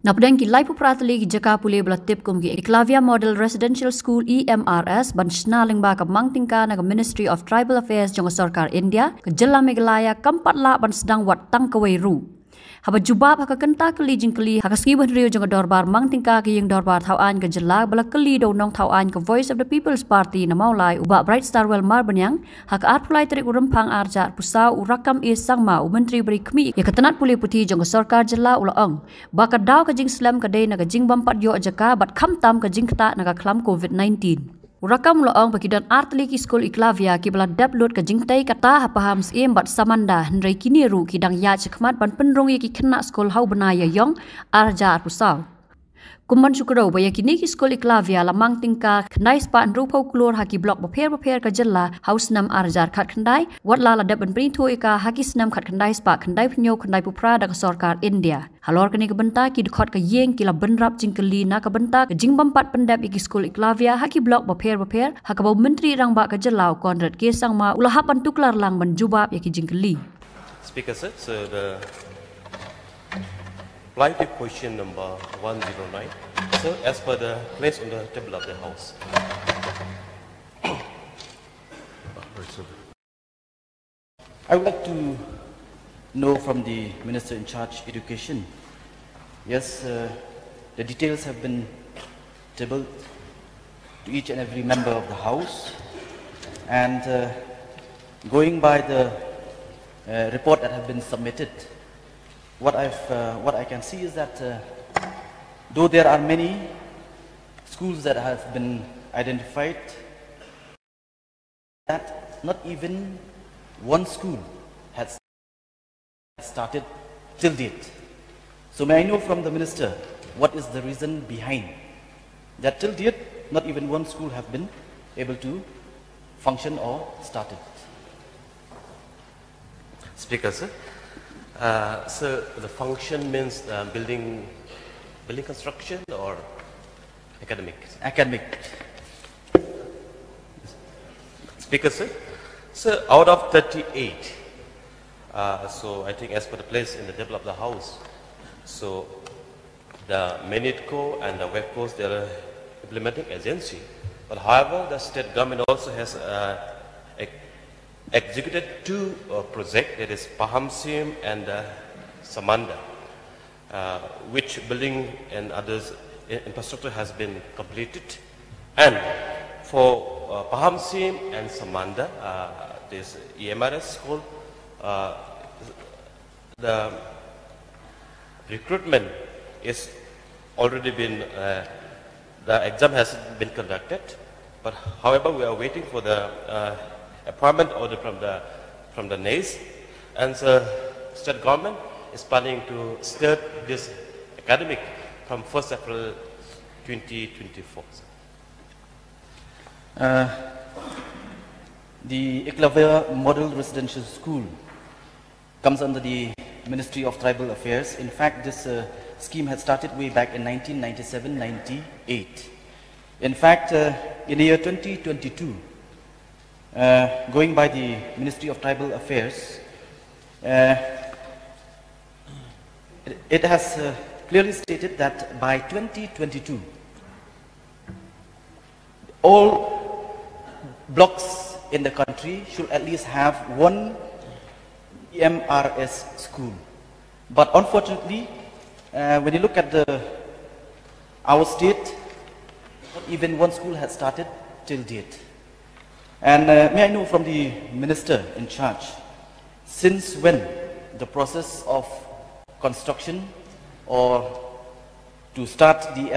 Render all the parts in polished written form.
Napdang ki lai pupratali ki jaka pule bala tip kum ki Ekalavya Model Residential School EMRS ban shnaling ba ka mangtingka na ka Ministry of Tribal Affairs jong Sarkar India ke jela Meghalaya kampat la ban Sdang wat Tang Kawei ru. Haba jubab haka kenta keli jing keli haka skiban rio jong dorbar mangtingka ki yang dorbar thawan ke jela bala keli do nong thawan ke Voice of the People's Party na maulai uba Bright Star Well mar banyang haka art pulai terik urempang arjat pusau urakam is sangma u menteri beri kmi ya ketenat pulih putih jong Sarkar jela ulaong baka daw ka jing slam ka day na ka jing bampat yo ajaka bat khamtam ka jing kata na ka klam COVID-19. Urakam loong bakidan artli ki Skul Ekalavya ki bala download ka jingtai kata hapaham sim bat samanda hnrei kini ru ki dang ya chakmat ban penrong ki khna skol hau banaya yong arja pusau. Kumban syukro baya kini ki Skul Ekalavya lamang tingka khnai spa nru phau klor haki blok bapher ka jella house nam arjar khat khandai wat la la dab ban pri thoi ka haki snam khat khandai spa khandai phnyo khandai pupra da Sarkar India. Halor kini ke benta ki dekhot ke yeng ki la benrap jingkeli na ke benta ke jingbam pat pendap iki Skul Ekalavya haki blok bapher haka bau menteri rang ba ke jelau konrad ke sangma ulah hapan tuklar lang menjubab yaki jingkeli. Speaker sir, so the reply to question number 109. So as per the place on the table of the House. I would like to know from the Minister in charge Education. Yes, the details have been tabled to each and every member of the House, and going by the report that have been submitted, what I can see is that though there are many schools that have been identified, that not even one school has started till date. So may I know from the Minister what is the reason behind that till date not even one school have been able to function or started? Speaker sir, so the function means building construction or academic? Academic. Speaker sir, so out of 38, so I think as per the place in the table of the House, so the MINITCO and the WEPCOs, they are implementing agency, but however the state government also has executed two projects, that is Pahamsim and Samanda, which building and others infrastructure has been completed. And for Pahamsim and Samanda, this EMRS school, the recruitment is already been, the exam has been conducted, but however we are waiting for the appointment order from the NACE, and the state government is planning to start this academic from 1st April 2024. The Ekalavya Model Residential School comes under the Ministry of Tribal Affairs. In fact, this scheme had started way back in 1997-98. In fact, in the year 2022, going by the Ministry of Tribal Affairs, it has clearly stated that by 2022, all blocks in the country should at least have one EMRS school. But unfortunately, when you look at our state, not even one school has started till date. And may I know from the Minister in charge, since when the process of construction or to start the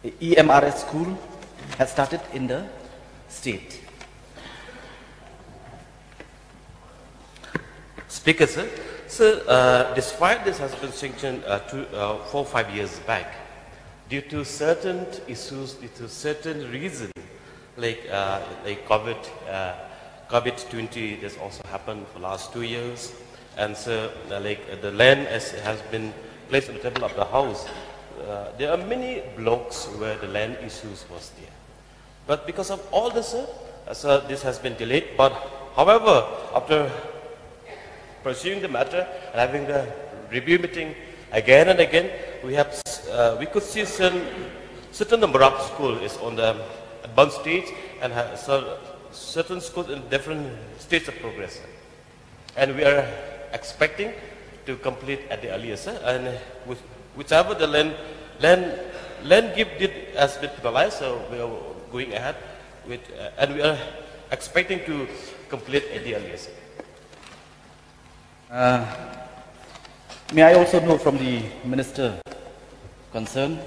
EMRS school has started in the state? Speaker sir, so despite this has been sanctioned 4 or 5 years back, due to certain issues, due to certain reasons, like COVID-20, this also happened for last 2 years, and so the land has been placed on the table of the House. There are many blocks where the land issues was there, but because of all this, so this has been delayed. But however, after pursuing the matter and having the review meeting again and again. We could see certain number of schools is on the advanced stage and certain schools in different stages of progress. And we are expecting to complete at the earliest. And whichever the land give did as did Meghalaya, so we are going ahead with, and we are expecting to complete at the earliest. May I also know from the Minister concerned,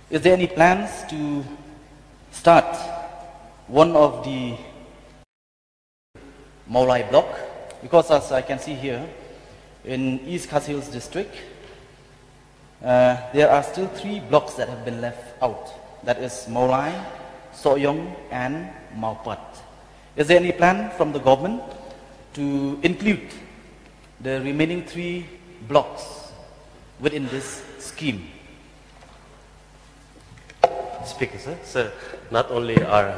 is there any plans to start one of the Meghalaya block? Because as I can see here, in East Khas Hills district, there are still 3 blocks that have been left out. That is Meghalaya, Soyong and Maupat. Is there any plan from the government to include the remaining 3 blocks within this scheme? Speaker, sir. So not only our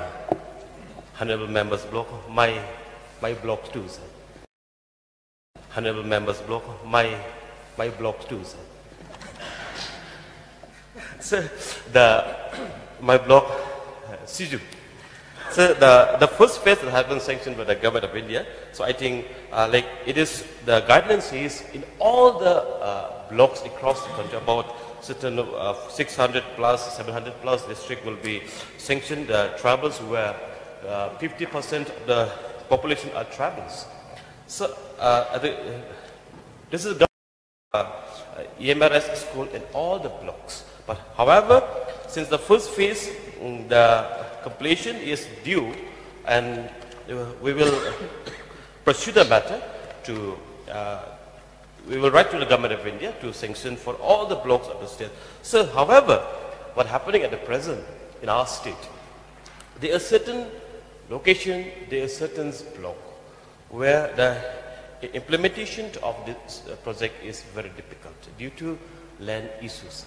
honorable members block, my block too, sir. Honorable members block, my block too, sir. So my block, Siju. So the first phase has been sanctioned by the government of India. So I think like it is the guidelines is in all the blocks across the country, about certain 600 plus, 700 plus district will be sanctioned. The tribals where 50% of the population are tribals. So this is EMRS school in all the blocks. But however, since the first phase, the completion is due, and we will pursue the matter to, we will write to the government of India to sanction for all the blocks of the state. So however, what happening at the present in our state, there are certain location, there are certain block where the implementation of this project is very difficult due to land issues.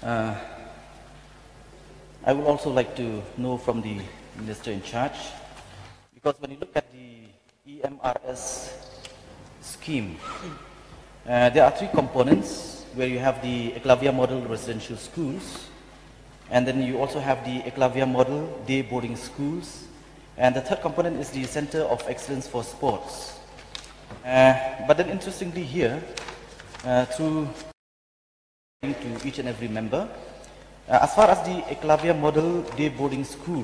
I would also like to know from the Minister in charge, because when you look at the EMRS scheme, there are 3 components where you have the Ekalavya model residential schools, and then you also have the Ekalavya model day boarding schools, and the 3rd component is the Center of Excellence for Sports. But then interestingly here, through to each and every member, as far as the Ekalavya model day boarding school,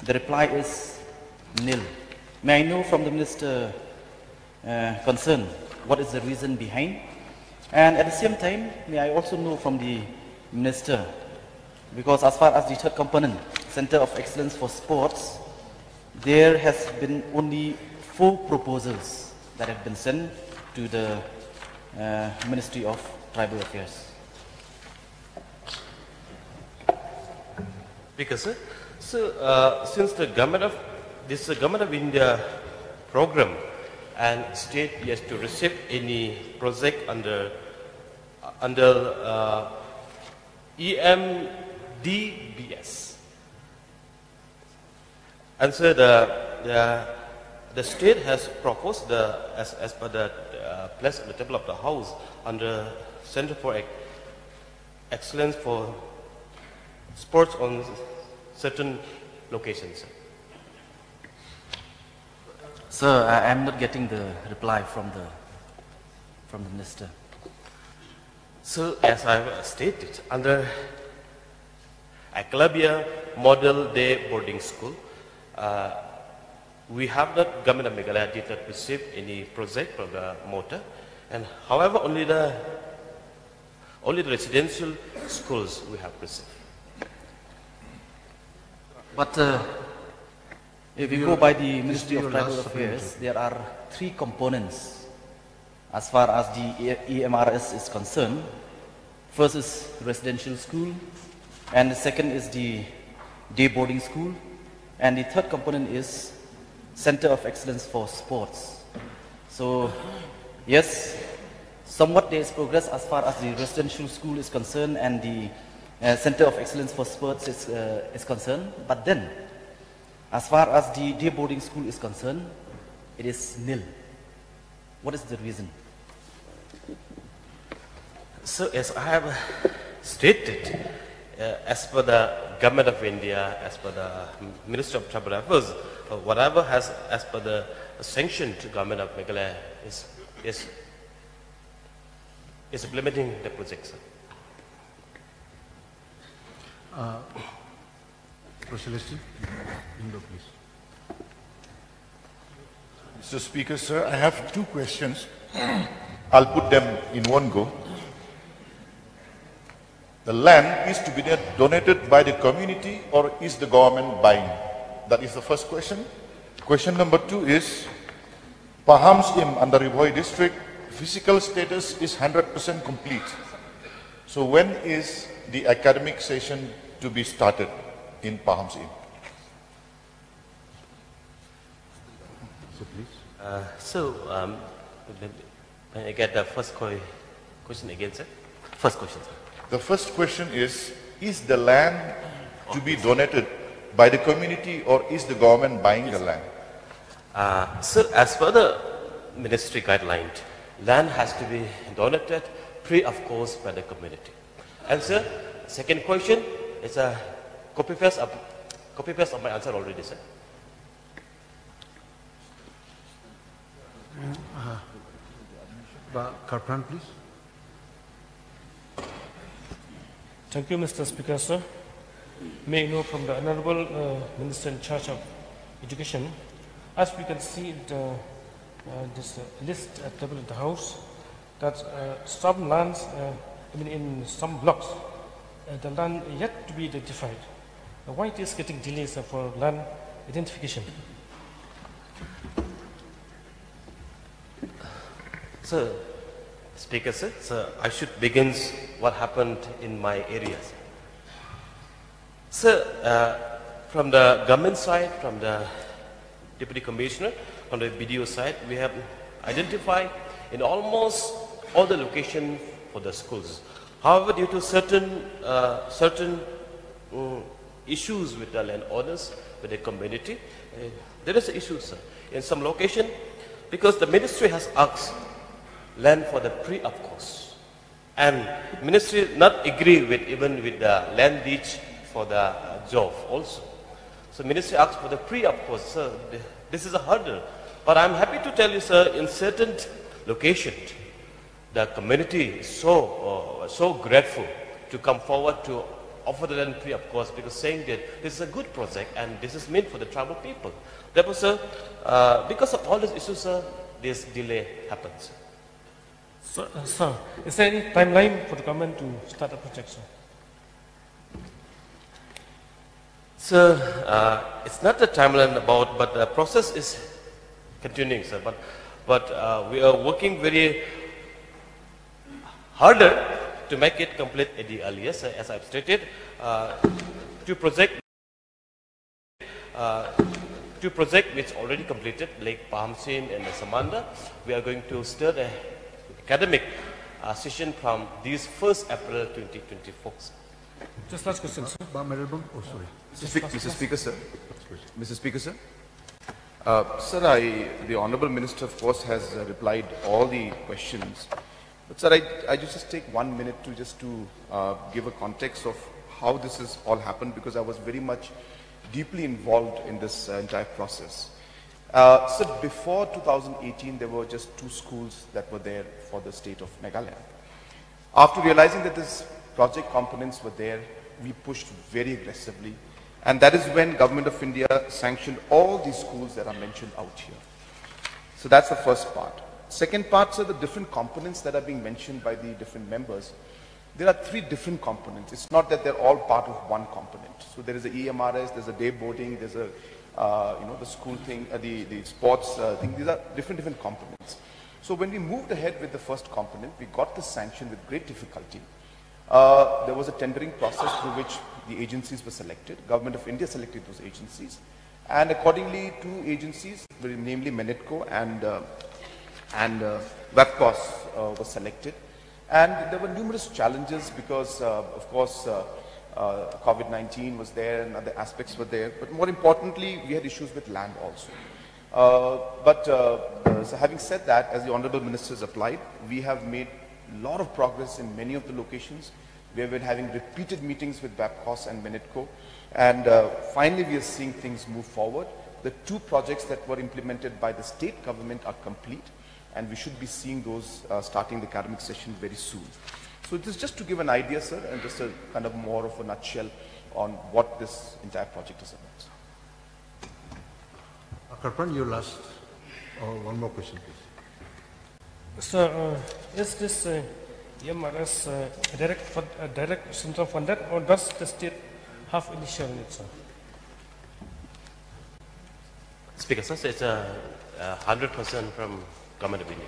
the reply is nil. May I know from the Minister concerned what is the reason behind? And at the same time, may I also know from the Minister, because as far as the 3rd component, Center of Excellence for Sports, there has been only 4 proposals that have been sent to the Ministry of Tribal Affairs. Because since the government of India program and state has to receive any project under EMDBS, and so the state has proposed as per the place on the table of the house under Center for Excellence for Sports on certain locations. Sir, I am not getting the reply from the Minister. So, as I have stated, under Ekalavya Model Day Boarding School, we have not, government of Meghalaya did not receive any project from the motor, and however only the residential schools we have received. But if you go by the Ministry of Tribal Affairs, there are 3 components as far as the EMRS is concerned. First is residential school, and the second is the day boarding school, and the 3rd component is Center of Excellence for Sports. So yes, somewhat there is progress as far as the residential school is concerned and the Center of Excellence for Sports is concerned, but then as far as the day boarding school is concerned, it is nil. What is the reason? So as I have stated, as per the Government of India, as per the Ministry of Tribal Affairs, whatever has, as per the sanctioned Government of Meghalaya is implementing the project, sir. Celestine, Indo, please. Mr. Speaker, sir, I have two questions. I'll put them in one go. The land is to be donated by the community or is the government buying? That is the first question. Question number two is, Paham Sim under Kyrwoh district, physical status is 100% complete. So when is the academic session to be started in Paham Sim? So please. When I get the first question again, sir? First question, sir. The first question is the land to be donated by the community or is the government buying the land? Sir, as per the ministry guideline, land has to be donated free of cost by the community. And sir, second question is a copy paste of my answer already, sir. Karpran, please. Thank you, Mr. Speaker, sir. May I know from the Honorable Minister in charge of Education, as we can see this list at the table of the House, that some lands, in some blocks, the land yet to be identified. Why it is getting delays for land identification? Sir, Speaker, sir, I should begin what happened in my areas. Sir, from the government side, from the Deputy Commissioner, from the BDO side, we have identified in almost all the locations for the schools. However, due to certain issues with the landowners, with the community, there is an issue, sir. In some location, because the ministry has asked land for the free of cost, and ministry not agree with even with the land lease for the job also. So ministry asked for the free of cost, sir. This is a hurdle, but I'm happy to tell you, sir, in certain locations, the community is so grateful to come forward to offer the land free of cost, because saying that this is a good project and this is meant for the tribal people. Therefore, sir, because of all these issues, sir, this delay happens. Sir, is there any timeline for the government to start the project, sir? Sir, it's not the timeline about, but the process is continuing, sir. But we are working very harder to make it complete at the earliest, as I've stated. Two projects which already completed, like Pahamsin and Samanda, we are going to start the academic session from this 1st April 2024. Just last question, sir. Oh, sorry. Mr. Speaker, sir. Mr. Speaker, sir. Sir, the Honourable Minister, of course, has replied all the questions. But, sir, I just take 1 minute to give a context of how this has all happened, because I was very much deeply involved in this entire process. So before 2018, there were just 2 schools that were there for the state of Meghalaya. After realizing that this project components were there, we pushed very aggressively. And that is when Government of India sanctioned all these schools that are mentioned out here. So that's the first part. Second part, sir, the different components that are being mentioned by the different members. There are 3 different components. It's not that they're all part of one component. So there is a EMRS, there's a day boarding, there's a the school thing, the sports thing. These are different components. So when we moved ahead with the first component, we got the sanction with great difficulty. There was a tendering process through which the agencies were selected. Government of India selected those agencies, and accordingly, 2 agencies, namely Menetco and WebCos, was selected. And there were numerous challenges because, of course, COVID-19 was there and other aspects were there. But more importantly, we had issues with land also. So having said that, as the Honorable Minister has applied, we have made a lot of progress in many of the locations. We have been having repeated meetings with BAPCOS and Minitco, and finally we are seeing things move forward. The 2 projects that were implemented by the state government are complete, and we should be seeing those starting the academic session very soon. So this is just to give an idea, sir, and just a kind of more of a nutshell on what this entire project is about. Karpan, your last, one more question, please. So, is this EMRS direct central funded, or does the state have initial in it, sir? Speaker, sir, it's 100% from Government of India.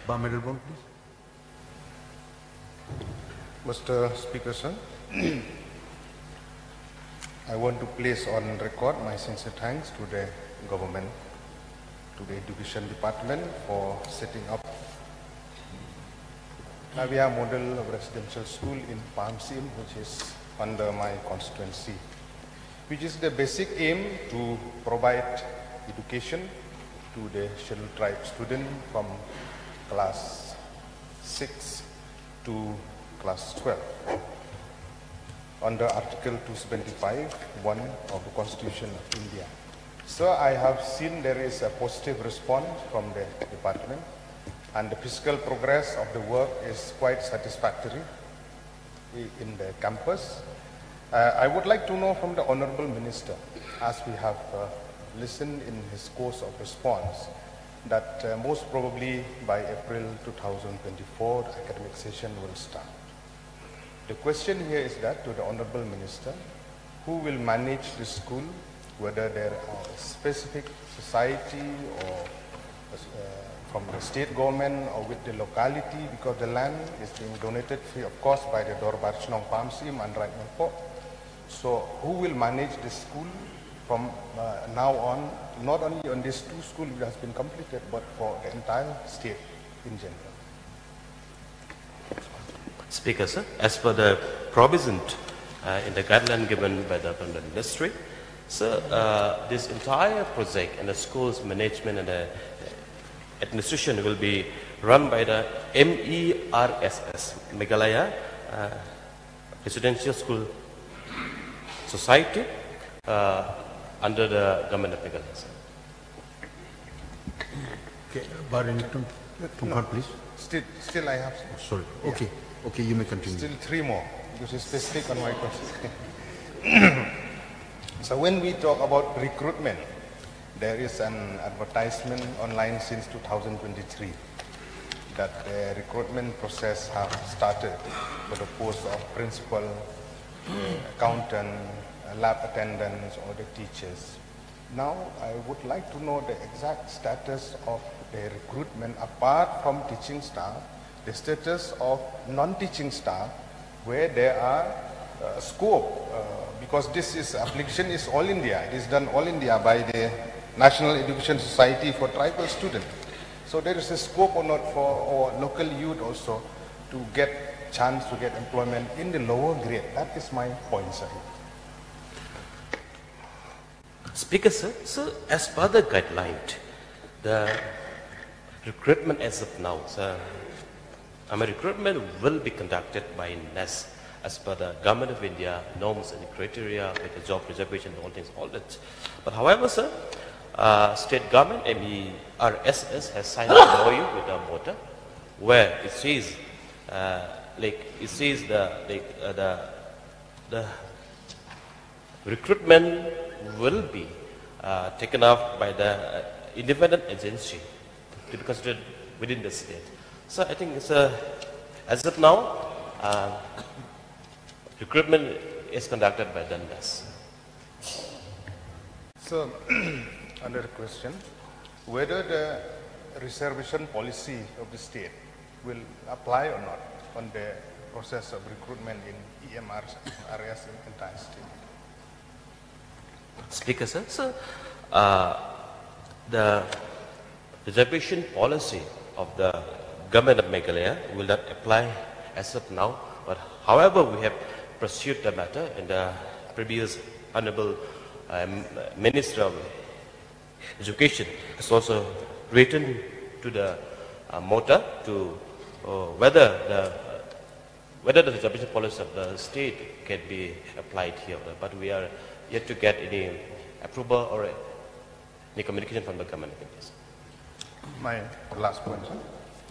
Medalbon, please. Mr. Speaker, sir, I want to place on record my sincere thanks to the government, to the Education Department for setting up Ekalavya model of residential school in Pynkhreh, which is under my constituency, which is the basic aim to provide education to the scheduled tribe student from class 6 to class 12. Under Article 275(1) of the Constitution of India. Sir, I have seen there is a positive response from the department, and the physical progress of the work is quite satisfactory in the campus. I would like to know from the Honorable Minister, as we have listened in his course of response, that most probably by April 2024, the academic session will start. The question here is that to the Honorable Minister, who will manage the school, whether there are a specific society or from the state government or with the locality, because the land is being donated free of cost by the Dorbar Shillong Mail and right now. So who will manage the school from now on, not only on these 2 schools which has been completed, but for the entire state in general? Speaker, sir, as per the provision in the guideline given by the Ministry, sir, this entire project and the school's management and the administration will be run by the MERSS, Meghalaya Residential School Society, under the Government of Meghalaya, sir. Okay, Barrington, please. Still I have... Oh, sorry. Okay. Yeah. Okay, you may continue. Still 3 more, because it's specific on my question. So when we talk about recruitment, there is an advertisement online since 2023 that the recruitment process has started for the post of principal, accountant, lab attendants, or the teachers. Now, I would like to know the exact status of the recruitment apart from teaching staff, the status of non-teaching staff, where there are scope, because this is application is all India. It is done all India by the National Education Society for Tribal Students. So there is a scope or not for our local youth also to get chance to get employment in the lower grade. That is my point, sir. Speaker, sir, so as per the guideline, the recruitment as of now, sir, recruitment will be conducted by NES as per the Government of India norms and criteria with the job reservation and all things, all that. But however, sir, state government, MERSS, has signed an MOU with the motor where it says, the recruitment will be taken up by the independent agency to be considered within the state. So I think it's as of now, recruitment is conducted by the NES. So, under question, whether the reservation policy of the state will apply or not on the process of recruitment in EMRs areas in the entire state. Speaker, sir, so the reservation policy of the Government of Meghalaya will not apply as of now, but however we have pursued the matter in the previous Honorable Minister of Education has also written to the MOTA to whether the establishment policy of the state can be applied here, but we are yet to get any approval or any communication from the government. My last point, sir.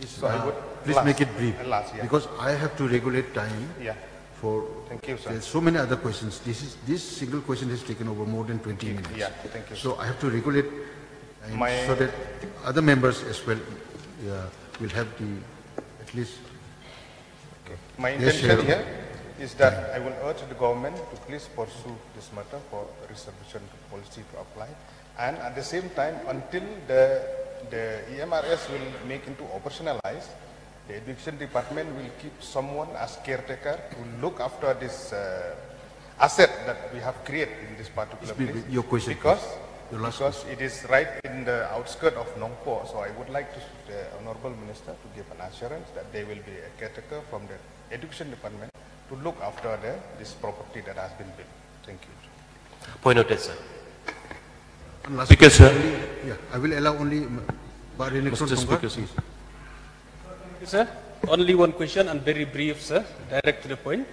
So please make it brief, because I have to regulate time. Yeah. Thank you, sir. There's so many other questions. This single question has taken over more than 20 minutes. Yeah, thank you. So I have to regulate so that other members as well will have the at least. Okay. My intention here is that I will urge the government to please pursue this matter for reservation policy to apply, and at the same time, until the EMRS will make into operationalize, the education department will keep someone as caretaker to look after this asset that we have created in this particular place. Your question, because question. it is right in the outskirts of Nongpo. So I would like the Honorable Minister to give an assurance that there will be a caretaker from the education department to look after this property that has been built. Thank you. Point noted, sir. Speaker, sir. I will allow only Mr. Speaker, please. Sir, only one question and very brief, sir, direct to the point.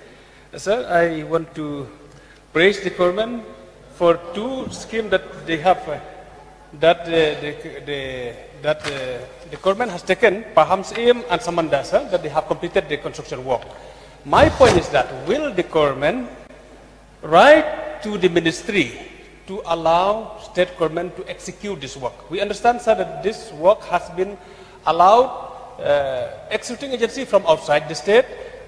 Sir, I want to praise the government for two schemes that they have, that the government has taken, Pahams Im and Samanda, sir, that they have completed the construction work. My point is that will the government write to the ministry to allow state government to execute this work? We understand, sir, that this work has been allowed executing agency from outside the state,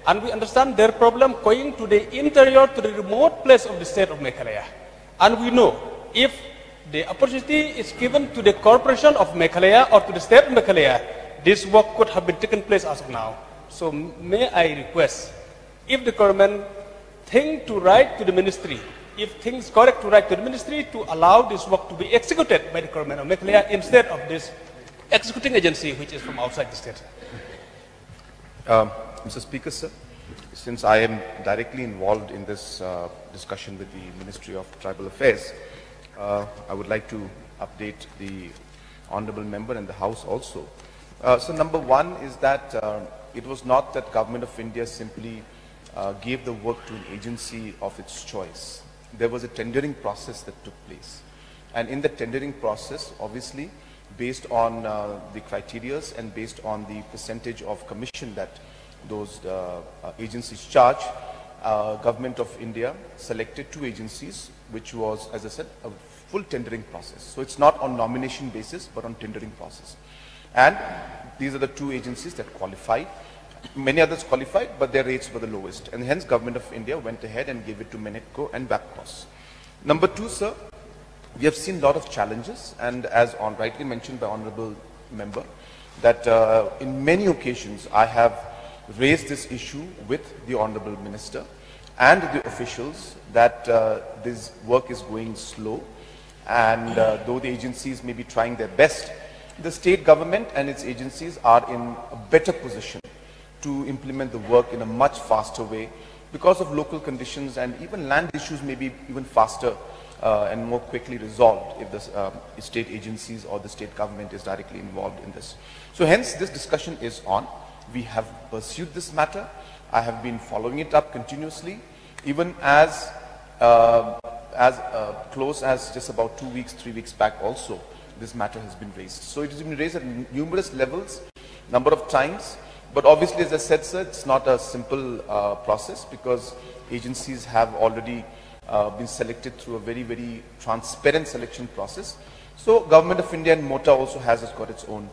and we understand their problem going to the interior, to the remote place of the state of Meghalaya. And we know if the opportunity is given to the corporation of Meghalaya or to the state of Meghalaya, this work could have been taken place as of now. So may I request, if the government think to write to the ministry, if things correct to write to the ministry to allow this work to be executed by the government of Meghalaya instead of this executing agency which is from outside the state. Mr. Speaker, sir, since I am directly involved in this discussion with the Ministry of Tribal Affairs, I would like to update the Honourable Member and the House also. So number one is that it was not that Government of India simply gave the work to an agency of its choice. There was a tendering process that took place. And in the tendering process, obviously, based on the criteria and based on the percentage of commission that those agencies charge, Government of India selected two agencies, which was, as I said, a full tendering process. So it's not on nomination basis, but on tendering process. And these are the two agencies that qualified. Many others qualified, but their rates were the lowest. And hence, Government of India went ahead and gave it to Menetco and Babcos. Number two, sir, we have seen a lot of challenges, and as rightly mentioned by Honourable Member, that in many occasions I have raised this issue with the Honourable Minister and the officials that this work is going slow, and though the agencies may be trying their best, the state government and its agencies are in a better position to implement the work in a much faster way because of local conditions, and even land issues may be even faster and more quickly resolved if the state agencies or the state government is directly involved in this. So hence this discussion is on. We have pursued this matter. I have been following it up continuously, even as close as just about 2 weeks, 3 weeks back also, this matter has been raised. So it has been raised at numerous levels, number of times, but obviously, as I said, sir, it's not a simple process because agencies have already been selected through a very, very transparent selection process. So Government of India and MOTA also has got its own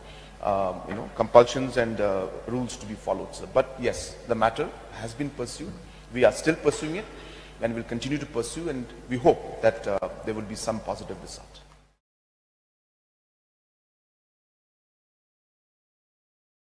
compulsions and rules to be followed, sir. But yes, the matter has been pursued. We are still pursuing it and will continue to pursue, and we hope that there will be some positive result.